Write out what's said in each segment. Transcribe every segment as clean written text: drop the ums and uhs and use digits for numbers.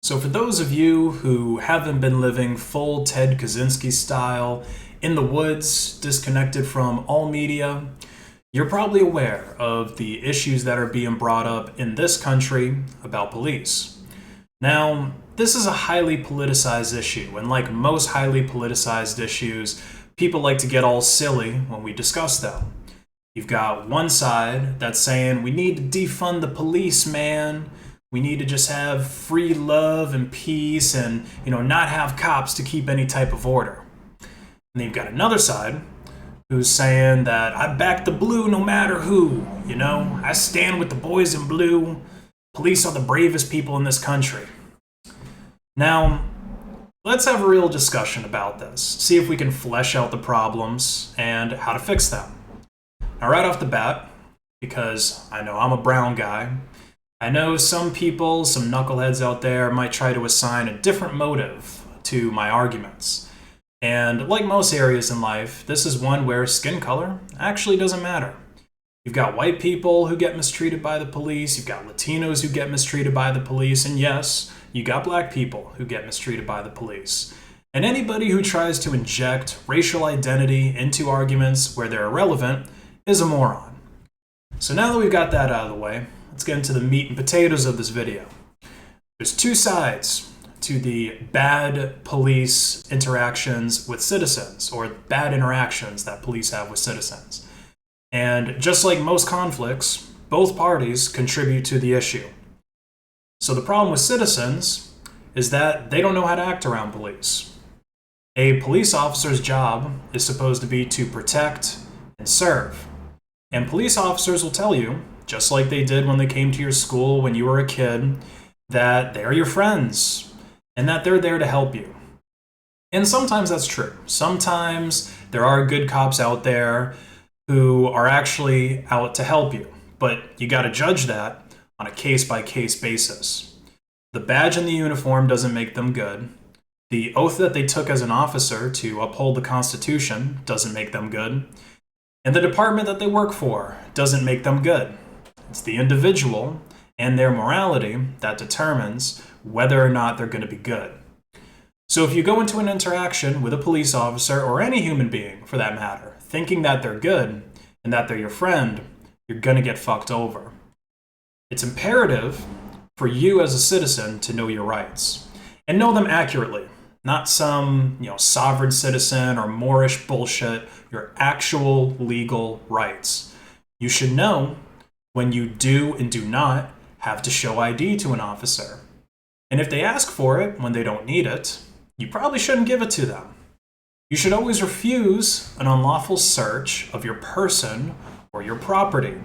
So for those of you who haven't been living full Ted Kaczynski style, in the woods, disconnected from all media, you're probably aware of the issues that are being brought up in this country about police. Now, this is a highly politicized issue, and like most highly politicized issues, people like to get all silly when we discuss them. You've got one side that's saying we need to defund the police, man. We need to just have free love and peace and, not have cops to keep any type of order. And then you've got another side who's saying that I back the blue no matter who, I stand with the boys in blue. Police are the bravest people in this country. Now, let's have a real discussion about this. See if we can flesh out the problems and how to fix them. Now, right off the bat, because I know I'm a brown guy, I know some people, some knuckleheads out there might try to assign a different motive to my arguments. And like most areas in life, this is one where skin color actually doesn't matter. You've got white people who get mistreated by the police, you've got Latinos who get mistreated by the police, and yes, you got black people who get mistreated by the police. And anybody who tries to inject racial identity into arguments where they're irrelevant is a moron. So now that we've got that out of the way, let's get into the meat and potatoes of this video. There's two sides to the bad police interactions with citizens, or bad interactions that police have with citizens. And just like most conflicts, both parties contribute to the issue. So the problem with citizens is that they don't know how to act around police. A police officer's job is supposed to be to protect and serve. And police officers will tell you, just like they did when they came to your school when you were a kid, that they're your friends and that they're there to help you. And sometimes that's true. Sometimes there are good cops out there who are actually out to help you, but you got to judge that on a case-by-case basis. The badge and the uniform doesn't make them good. The oath that they took as an officer to uphold the Constitution doesn't make them good. And the department that they work for doesn't make them good. It's the individual and their morality that determines whether or not they're going to be good. So if you go into an interaction with a police officer, or any human being for that matter, thinking that they're good and that they're your friend, you're going to get fucked over. It's imperative for you as a citizen to know your rights and know them accurately. Not some, sovereign citizen or Moorish bullshit, your actual legal rights. You should know when you do and do not have to show ID to an officer. And if they ask for it when they don't need it, you probably shouldn't give it to them. You should always refuse an unlawful search of your person or your property.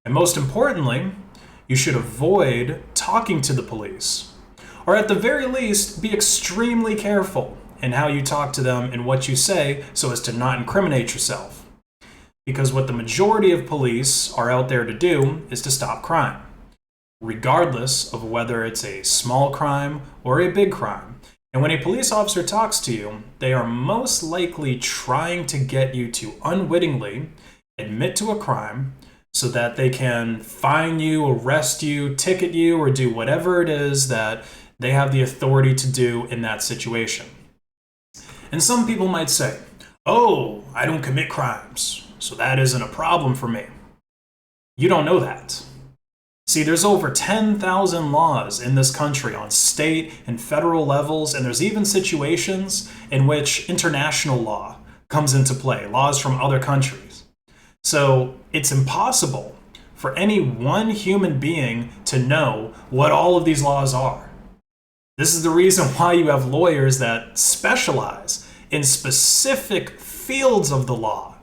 And most importantly, you should avoid talking to the police. Or at the very least, be extremely careful in how you talk to them and what you say so as to not incriminate yourself. Because what the majority of police are out there to do is to stop crime, regardless of whether it's a small crime or a big crime. And when a police officer talks to you, they are most likely trying to get you to unwittingly admit to a crime so that they can fine you, arrest you, ticket you, or do whatever it is that they have the authority to do in that situation. And some people might say, oh, I don't commit crimes, so that isn't a problem for me. You don't know that. See, there's over 10,000 laws in this country on state and federal levels, and there's even situations in which international law comes into play, laws from other countries. So it's impossible for any one human being to know what all of these laws are. This is the reason why you have lawyers that specialize in specific fields of the law.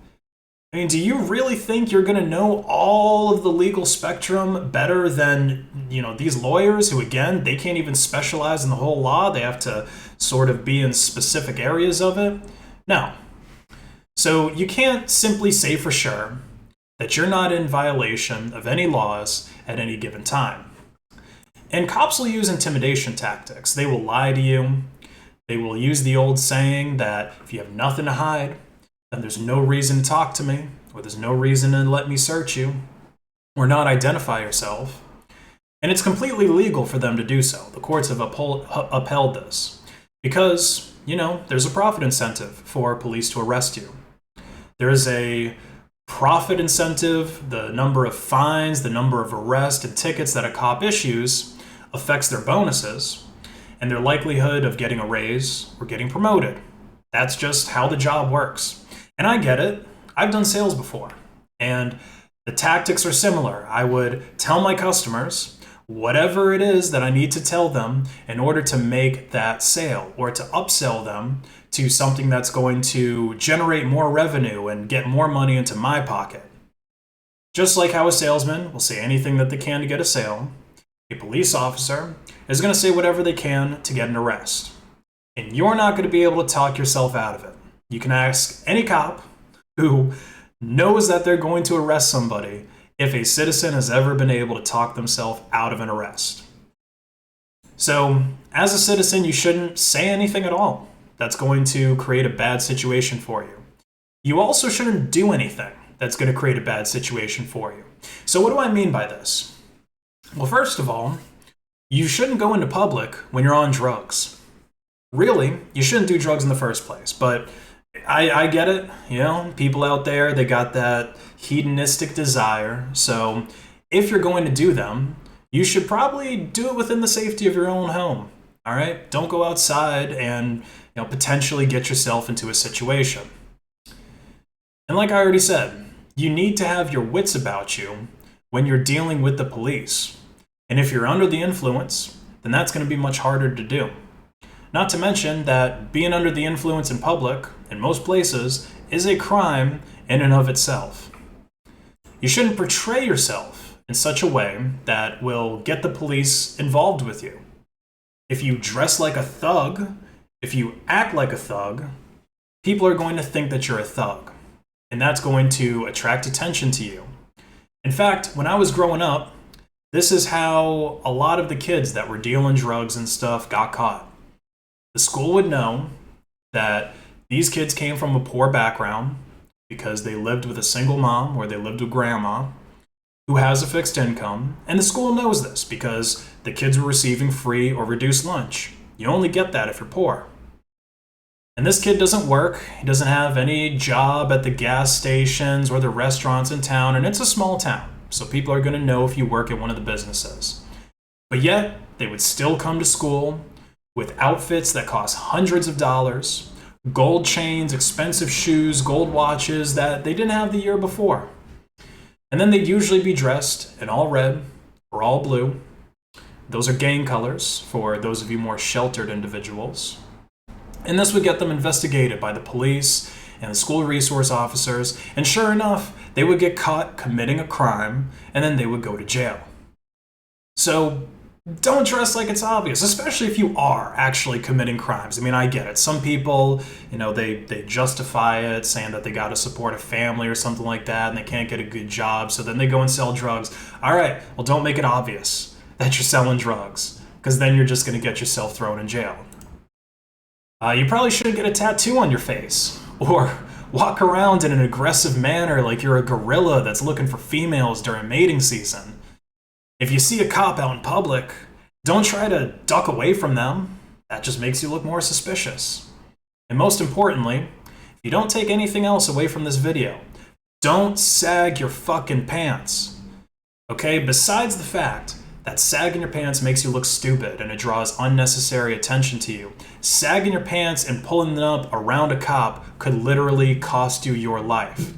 I mean, do you really think you're going to know all of the legal spectrum better than, these lawyers who, again, they can't even specialize in the whole law? They have to sort of be in specific areas of it? No. So you can't simply say for sure that you're not in violation of any laws at any given time. And cops will use intimidation tactics. They will lie to you. They will use the old saying that if you have nothing to hide, then there's no reason to talk to me, or there's no reason to let me search you, or not identify yourself. And it's completely legal for them to do so. The courts have upheld this because, there's a profit incentive for police to arrest you. There's a profit incentive. The number of fines, the number of arrests and tickets that a cop issues affects their bonuses and their likelihood of getting a raise or getting promoted. That's just how the job works. And I get it. I've done sales before, and the tactics are similar. I would tell my customers whatever it is that I need to tell them in order to make that sale or to upsell them to something that's going to generate more revenue and get more money into my pocket. Just like how a salesman will say anything that they can to get a sale, a police officer is going to say whatever they can to get an arrest. And you're not going to be able to talk yourself out of it. You can ask any cop who knows that they're going to arrest somebody if a citizen has ever been able to talk themselves out of an arrest. So, as a citizen, you shouldn't say anything at all that's going to create a bad situation for you. You also shouldn't do anything that's going to create a bad situation for you. So what do I mean by this? Well, first of all, you shouldn't go into public when you're on drugs. Really, you shouldn't do drugs in the first place, but I get it, people out there, they got that hedonistic desire. So if you're going to do them, you should probably do it within the safety of your own home. All right? Don't go outside and potentially get yourself into a situation. And like I already said, you need to have your wits about you when you're dealing with the police. And if you're under the influence, then that's going to be much harder to do. Not to mention that being under the influence in public, in most places, is a crime in and of itself. You shouldn't portray yourself in such a way that will get the police involved with you. If you dress like a thug, if you act like a thug, people are going to think that you're a thug. And that's going to attract attention to you. In fact, when I was growing up, this is how a lot of the kids that were dealing drugs and stuff got caught. The school would know that these kids came from a poor background because they lived with a single mom or they lived with grandma who has a fixed income. And the school knows this because the kids were receiving free or reduced lunch. You only get that if you're poor. And this kid doesn't work. He doesn't have any job at the gas stations or the restaurants in town. And it's a small town, so people are going to know if you work at one of the businesses. But yet, they would still come to school with outfits that cost hundreds of dollars, gold chains, expensive shoes, gold watches that they didn't have the year before. And then they'd usually be dressed in all red or all blue. Those are gang colors for those of you more sheltered individuals. And this would get them investigated by the police and the school resource officers. And sure enough, they would get caught committing a crime and then they would go to jail. So don't dress like it's obvious, especially if you are actually committing crimes. I mean, I get it. Some people, they justify it, saying that they got to support a family or something like that, and they can't get a good job, so then they go and sell drugs. All right, well, don't make it obvious that you're selling drugs, because then you're just going to get yourself thrown in jail. You probably shouldn't get a tattoo on your face, or walk around in an aggressive manner like you're a gorilla that's looking for females during mating season. If you see a cop out in public, don't try to duck away from them. That just makes you look more suspicious. And most importantly, if you don't take anything else away from this video, don't sag your fucking pants. Okay? Besides the fact that sagging your pants makes you look stupid and it draws unnecessary attention to you, sagging your pants and pulling them up around a cop could literally cost you your life.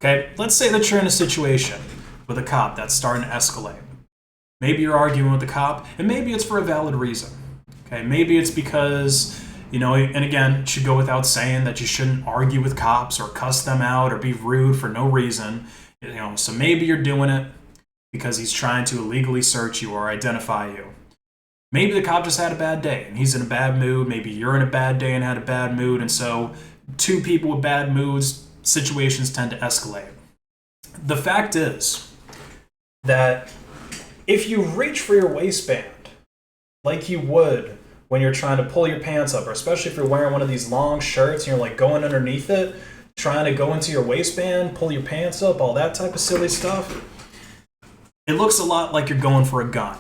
Okay? Let's say that you're in a situation with a cop that's starting to escalate. Maybe you're arguing with the cop, and maybe it's for a valid reason. Okay, maybe it's because, and again, it should go without saying that you shouldn't argue with cops or cuss them out or be rude for no reason. So maybe you're doing it because he's trying to illegally search you or identify you. Maybe the cop just had a bad day and he's in a bad mood. Maybe you're in a bad day and had a bad mood, and so two people with bad moods, situations tend to escalate. The fact is that if you reach for your waistband like you would when you're trying to pull your pants up, or especially if you're wearing one of these long shirts and you're like going underneath it, trying to go into your waistband, pull your pants up, all that type of silly stuff, it looks a lot like you're going for a gun.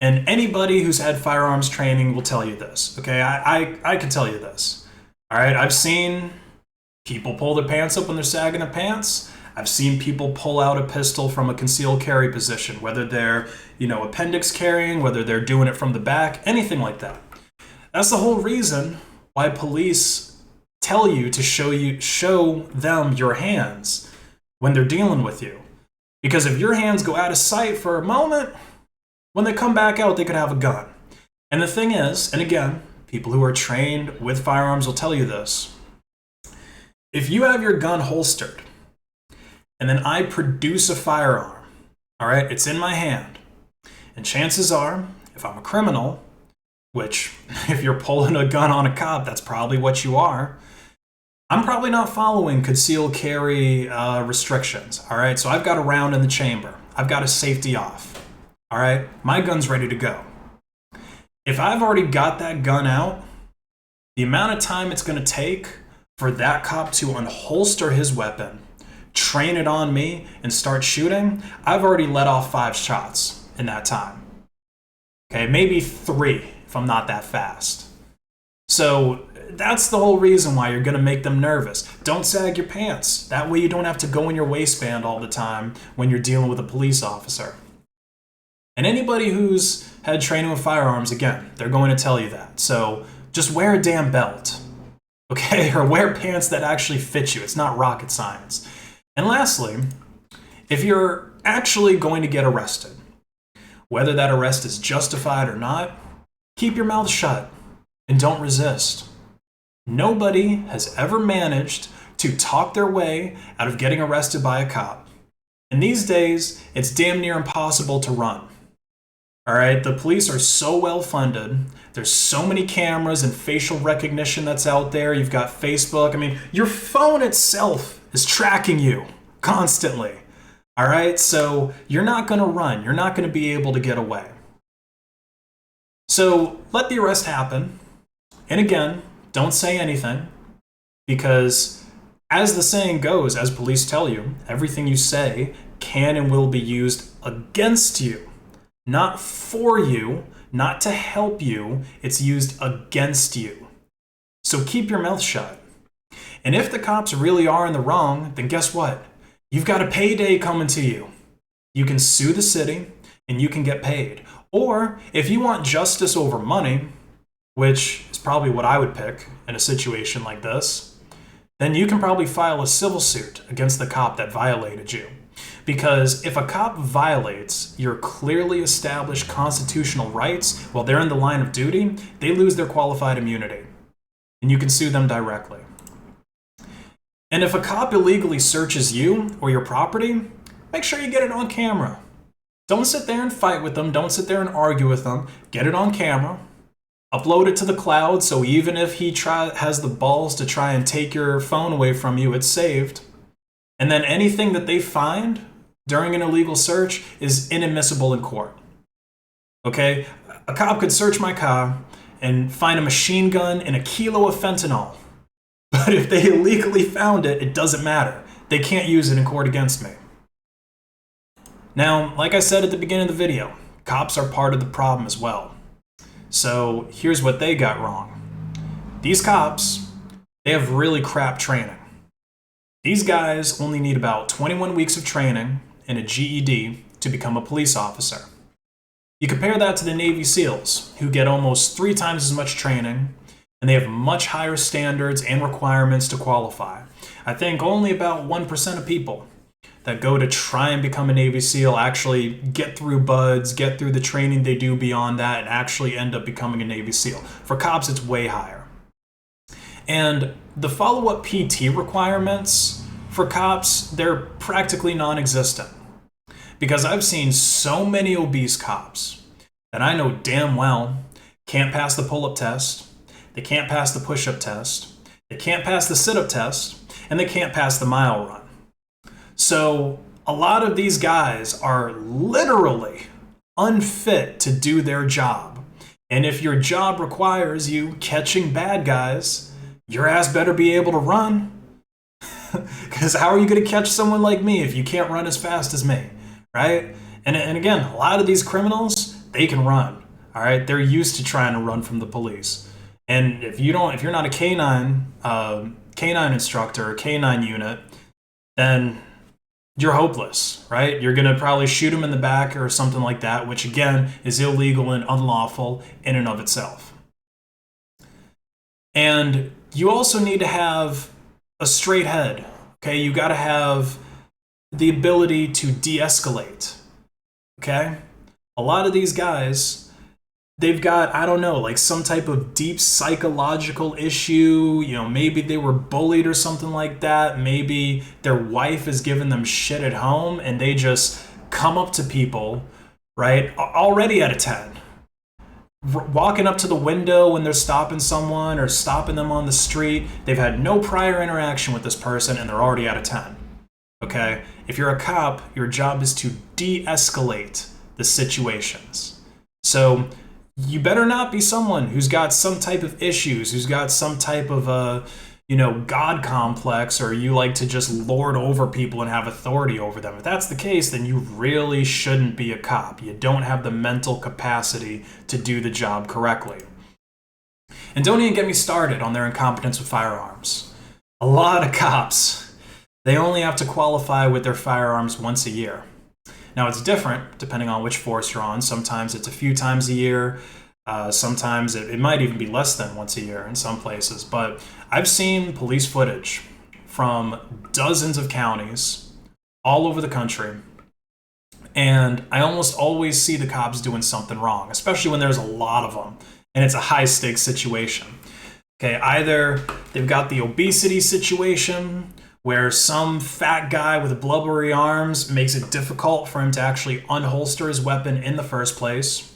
And anybody who's had firearms training will tell you this, okay? I can tell you this, all right? I've seen people pull their pants up when they're sagging their pants. I've seen people pull out a pistol from a concealed carry position, whether they're, appendix carrying, whether they're doing it from the back, anything like that. That's the whole reason why police tell you to show them your hands when they're dealing with you. Because if your hands go out of sight for a moment, when they come back out, they could have a gun. And the thing is, and again, people who are trained with firearms will tell you this. If you have your gun holstered, and then I produce a firearm, all right, it's in my hand. And chances are, if I'm a criminal, which if you're pulling a gun on a cop, that's probably what you are, I'm probably not following concealed carry restrictions, all right? So I've got a round in the chamber. I've got a safety off, all right? My gun's ready to go. If I've already got that gun out, the amount of time it's going to take for that cop to unholster his weapon, train it on me, and start shooting, I've already let off 5 shots in that time. Okay, maybe 3 if I'm not that fast. So that's the whole reason why you're going to make them nervous. Don't sag your pants. That way you don't have to go in your waistband all the time when you're dealing with a police officer. And anybody who's had training with firearms, again, they're going to tell you that. So just wear a damn belt, okay? Or wear pants that actually fit you. It's not rocket science. And lastly, if you're actually going to get arrested, whether that arrest is justified or not, keep your mouth shut and don't resist. Nobody has ever managed to talk their way out of getting arrested by a cop. And these days, it's damn near impossible to run. All right, the police are so well funded. There's so many cameras and facial recognition that's out there. You've got Facebook. I mean, your phone itself is tracking you constantly. All right, so you're not going to run. You're not going to be able to get away. So let the arrest happen. And again, don't say anything, because as the saying goes, as police tell you, everything you say can and will be used against you. Not for you, not to help you, it's used against you. So keep your mouth shut. And if the cops really are in the wrong, then guess what? You've got a payday coming to you. You can sue the city and you can get paid. Or if you want justice over money, which is probably what I would pick in a situation like this, then you can probably file a civil suit against the cop that violated you. Because if a cop violates your clearly established constitutional rights while they're in the line of duty, they lose their qualified immunity. And you can sue them directly. And if a cop illegally searches you or your property, make sure you get it on camera. Don't sit there and fight with them. Don't sit there and argue with them. Get it on camera. Upload it to the cloud, so even if he has the balls to try and take your phone away from you, it's saved. And then anything that they find during an illegal search is inadmissible in court. Okay? A cop could search my car and find a machine gun and a kilo of fentanyl. But if they illegally found it, it doesn't matter. They can't use it in court against me. Now, like I said at the beginning of the video, cops are part of the problem as well. So here's what they got wrong. These cops, they have really crap training. These guys only need about 21 weeks of training and a GED to become a police officer. You compare that to the Navy SEALs, who get almost 3 times as much training, and they have much higher standards and requirements to qualify. I think only about 1% of people that go to try and become a Navy SEAL actually get through buds, get through the training they do beyond that, and actually end up becoming a Navy SEAL. For cops, it's way higher. And the follow-up PT requirements for cops, they're practically non-existent. Because I've seen so many obese cops that I know damn well can't pass the pull-up test, they can't pass the push-up test, they can't pass the sit-up test, and they can't pass the mile run. So a lot of these guys are literally unfit to do their job. And if your job requires you catching bad guys, your ass better be able to run. Because how are you going to catch someone like me if you can't run as fast as me, right? And again, a lot of these criminals, they can run. All right, they're used to trying to run from the police. And if you're not a canine instructor or canine unit, then you're hopeless, right? You're gonna probably shoot them in the back or something like that, which again is illegal and unlawful in and of itself. And you also need to have a straight head. Okay, you got to have the ability to de-escalate. Okay, a lot of these guys, they've got, I don't know, like some type of deep psychological issue. You know, maybe they were bullied or something like that. Maybe their wife is giving them shit at home and they just come up to people, right? Already at a 10. Walking up to the window when they're stopping someone or stopping them on the street. They've had no prior interaction with this person and they're already at a 10. Okay? If you're a cop, your job is to de-escalate the situations. So you better not be someone who's got some type of issues, who's got some type of God complex, or you like to just lord over people and have authority over them. If that's the case, then you really shouldn't be a cop. You don't have the mental capacity to do the job correctly. And don't even get me started on their incompetence with firearms. A lot of cops, they only have to qualify with their firearms once a year. Now, it's different depending on which force you're on. Sometimes it's a few times a year. Sometimes it might even be less than once a year in some places. But I've seen police footage from dozens of counties all over the country. And I almost always see the cops doing something wrong, especially when there's a lot of them and it's a high stakes situation. Okay, either they've got the obesity situation where some fat guy with blubbery arms makes it difficult for him to actually unholster his weapon in the first place.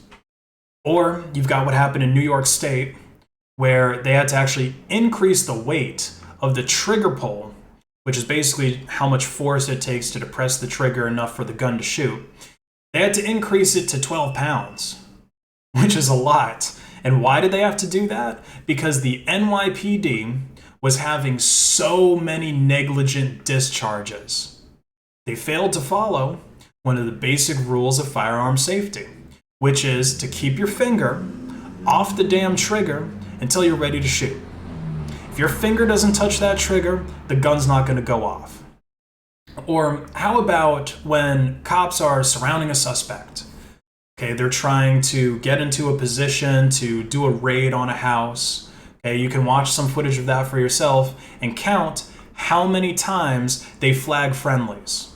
Or you've got what happened in New York State, where they had to actually increase the weight of the trigger pull, which is basically how much force it takes to depress the trigger enough for the gun to shoot. They had to increase it to 12 pounds, which is a lot. And why did they have to do that? Because the NYPD was having so many negligent discharges. They failed to follow one of the basic rules of firearm safety, which is to keep your finger off the damn trigger until you're ready to shoot. If your finger doesn't touch that trigger, the gun's not going to go off. Or how about when cops are surrounding a suspect? Okay, they're trying to get into a position to do a raid on a house. Okay, you can watch some footage of that for yourself and count how many times they flag friendlies.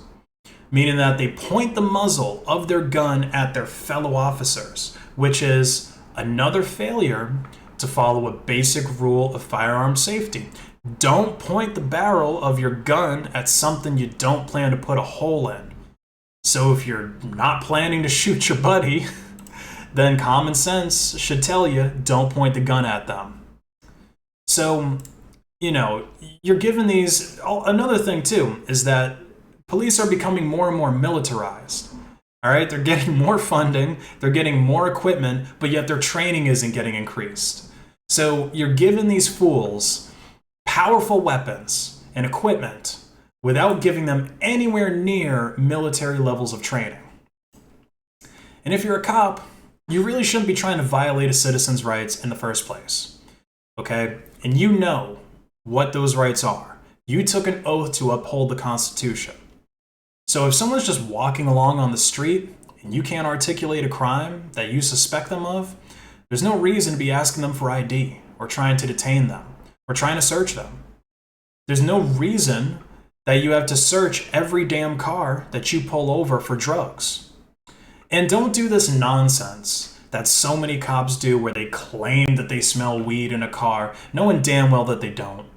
Meaning that they point the muzzle of their gun at their fellow officers, which is another failure to follow a basic rule of firearm safety. Don't point the barrel of your gun at something you don't plan to put a hole in. So if you're not planning to shoot your buddy, then common sense should tell you don't point the gun at them. So, you're given these. Another thing too is that police are becoming more and more militarized. All right, they're getting more funding, they're getting more equipment, but yet their training isn't getting increased. So you're giving these fools powerful weapons and equipment without giving them anywhere near military levels of training. And if you're a cop, you really shouldn't be trying to violate a citizen's rights in the first place. Okay? And you know what those rights are. You took an oath to uphold the Constitution. So if someone's just walking along on the street and you can't articulate a crime that you suspect them of, there's no reason to be asking them for ID or trying to detain them or trying to search them. There's no reason that you have to search every damn car that you pull over for drugs. And don't do this nonsense that so many cops do where they claim that they smell weed in a car, knowing damn well that they don't.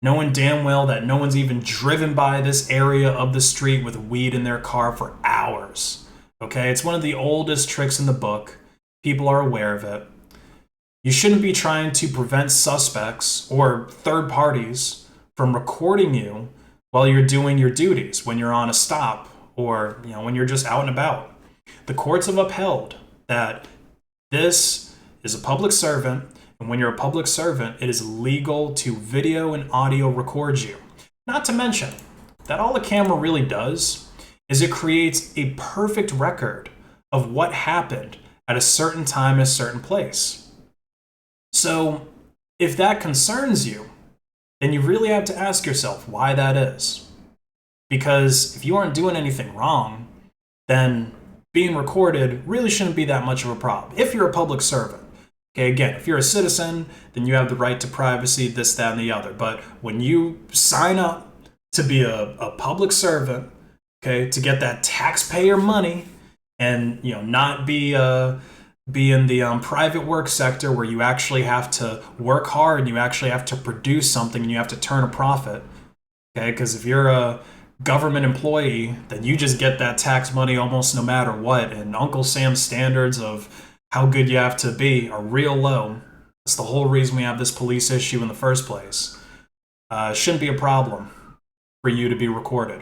Knowing damn well that no one's even driven by this area of the street with weed in their car for hours. Okay, it's one of the oldest tricks in the book. People are aware of it. You shouldn't be trying to prevent suspects or third parties from recording you while you're doing your duties, when you're on a stop or when you're just out and about. The courts have upheld that this is a public servant. And when you're a public servant, it is legal to video and audio record you. Not to mention that all the camera really does is it creates a perfect record of what happened at a certain time, a certain place. So if that concerns you, then you really have to ask yourself why that is. Because if you aren't doing anything wrong, then being recorded really shouldn't be that much of a problem. If you're a public servant, okay, again, if you're a citizen, then you have the right to privacy, this, that, and the other. But when you sign up to be a public servant, okay, to get that taxpayer money and, not be in the private work sector where you actually have to work hard and you actually have to produce something and you have to turn a profit, okay? Because if you're a government employee, then you just get that tax money almost no matter what. And Uncle Sam's standards of how good you have to be are real low. That's the whole reason we have this police issue in the first place. Shouldn't be a problem for you to be recorded.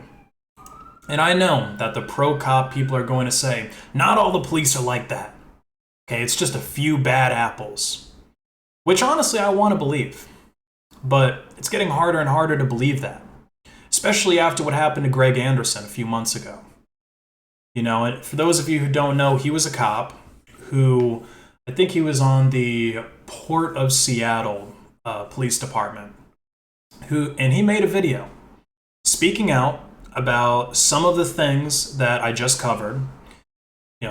And I know that the pro-cop people are going to say, not all the police are like that. Okay, it's just a few bad apples. Which honestly I want to believe. But it's getting harder and harder to believe that. Especially after what happened to Greg Anderson a few months ago. And for those of you who don't know, he was a cop who, I think he was on the Port of Seattle Police Department. And he made a video speaking out about some of the things that I just covered.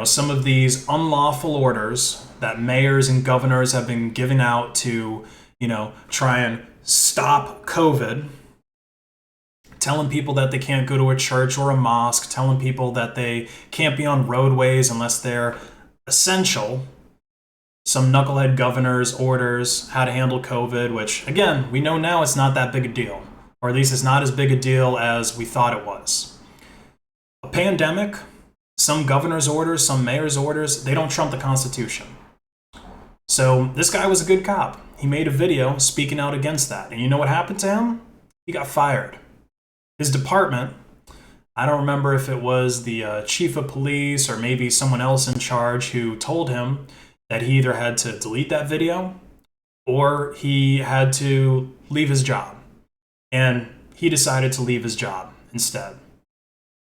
Some of these unlawful orders that mayors and governors have been giving out to, try and stop COVID. Telling people that they can't go to a church or a mosque, telling people that they can't be on roadways unless they're essential. Some knucklehead governor's orders, how to handle COVID, which, again, we know now it's not that big a deal. Or at least it's not as big a deal as we thought it was. A pandemic, some governor's orders, some mayor's orders, they don't trump the Constitution. So this guy was a good cop. He made a video speaking out against that. And you know what happened to him? He got fired. His department, I don't remember if it was the chief of police or maybe someone else in charge who told him that he either had to delete that video or he had to leave his job. And he decided to leave his job instead.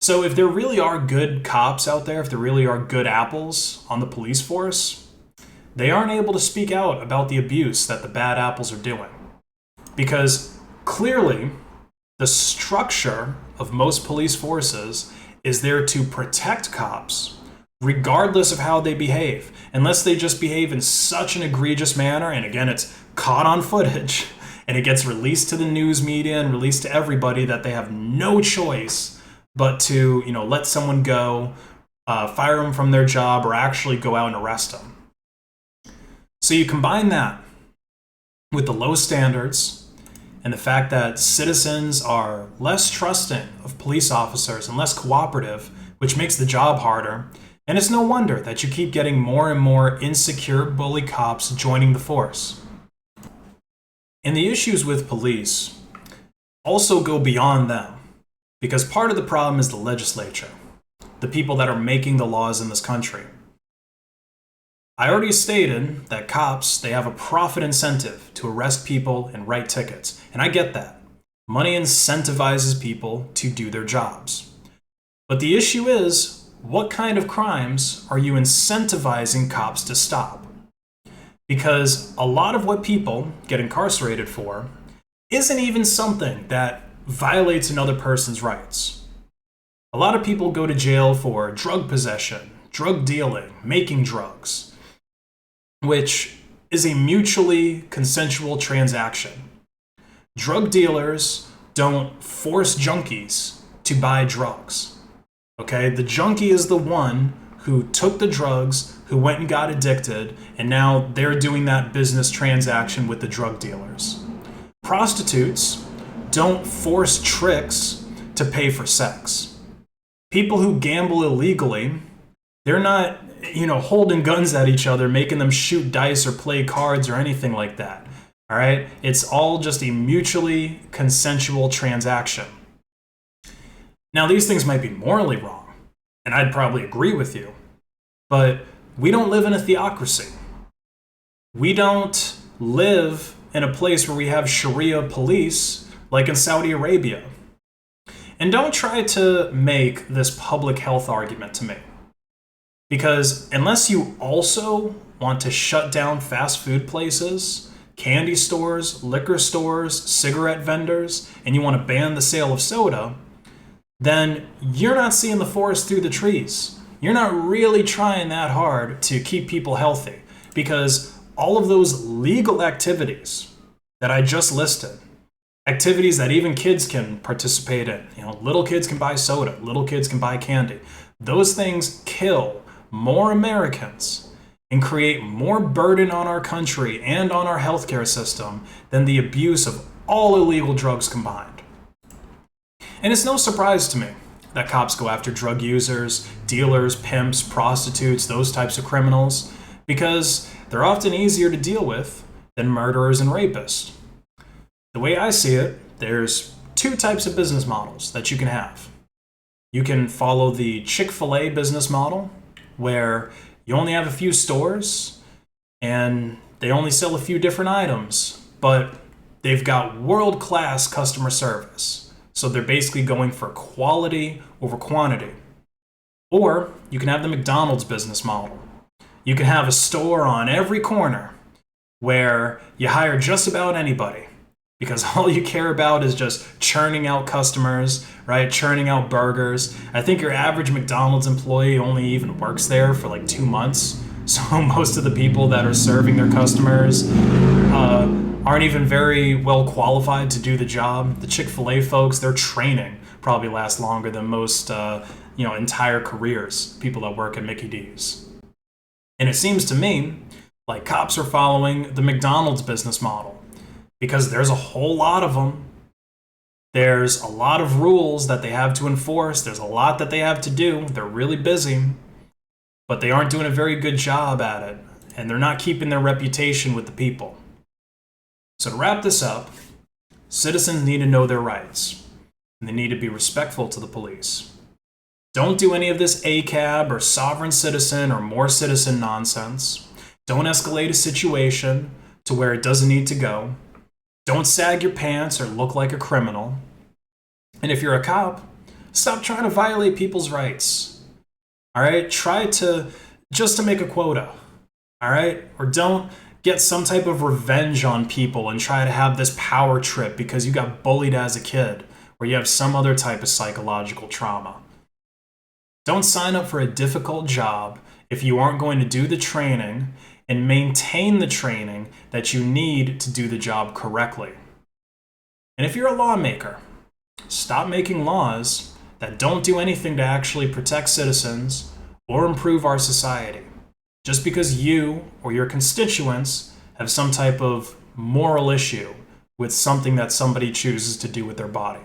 So if there really are good cops out there, if there really are good apples on the police force, they aren't able to speak out about the abuse that the bad apples are doing. Because clearly, the structure of most police forces is there to protect cops, regardless of how they behave, unless they just behave in such an egregious manner, and again, it's caught on footage, and it gets released to the news media and released to everybody that they have no choice but to, let someone go, fire them from their job, or actually go out and arrest them. So you combine that with the low standards, and the fact that citizens are less trusting of police officers and less cooperative, which makes the job harder. And it's no wonder that you keep getting more and more insecure bully cops joining the force. And the issues with police also go beyond them, because part of the problem is the legislature, the people that are making the laws in this country. I already stated that cops, they have a profit incentive to arrest people and write tickets. And I get that. Money incentivizes people to do their jobs. But the issue is, what kind of crimes are you incentivizing cops to stop? Because a lot of what people get incarcerated for isn't even something that violates another person's rights. A lot of people go to jail for drug possession, drug dealing, making drugs, which is a mutually consensual transaction. Drug dealers don't force junkies to buy drugs. Okay, the junkie is the one who took the drugs, who went and got addicted, and now they're doing that business transaction with the drug dealers. Prostitutes don't force tricks to pay for sex. People who gamble illegally, they're not, holding guns at each other, making them shoot dice or play cards or anything like that. All right? It's all just a mutually consensual transaction. Now, these things might be morally wrong, and I'd probably agree with you, but we don't live in a theocracy. We don't live in a place where we have Sharia police like in Saudi Arabia. And don't try to make this public health argument to me. Because unless you also want to shut down fast food places, candy stores, liquor stores, cigarette vendors, and you want to ban the sale of soda, then you're not seeing the forest through the trees. You're not really trying that hard to keep people healthy, because all of those legal activities that I just listed, activities that even kids can participate in, little kids can buy soda, little kids can buy candy, those things kill more Americans and create more burden on our country and on our healthcare system than the abuse of all illegal drugs combined. And it's no surprise to me that cops go after drug users, dealers, pimps, prostitutes, those types of criminals, because they're often easier to deal with than murderers and rapists. The way I see it, there's two types of business models that you can have. You can follow the Chick-fil-A business model, where you only have a few stores and they only sell a few different items, but they've got world-class customer service. So they're basically going for quality over quantity. Or you can have the McDonald's business model. You can have a store on every corner where you hire just about anybody, because all you care about is just churning out customers, right? Churning out burgers. I think your average McDonald's employee only even works there for like 2 months. So most of the people that are serving their customers aren't even very well qualified to do the job. The Chick-fil-A folks, their training probably lasts longer than most entire careers, people that work at Mickey D's. And it seems to me like cops are following the McDonald's business model, because there's a whole lot of them. There's a lot of rules that they have to enforce. There's a lot that they have to do. They're really busy, but they aren't doing a very good job at it, and they're not keeping their reputation with the people. So to wrap this up, citizens need to know their rights, and they need to be respectful to the police. Don't do any of this ACAB or sovereign citizen or more citizen nonsense. Don't escalate a situation to where it doesn't need to go. Don't sag your pants or look like a criminal. And if you're a cop, stop trying to violate people's rights. All right? Try to just to make a quota. All right? Or don't get some type of revenge on people and try to have this power trip because you got bullied as a kid, or you have some other type of psychological trauma. Don't sign up for a difficult job if you aren't going to do the training and maintain the training that you need to do the job correctly. And if you're a lawmaker, stop making laws that don't do anything to actually protect citizens or improve our society, just because you or your constituents have some type of moral issue with something that somebody chooses to do with their body.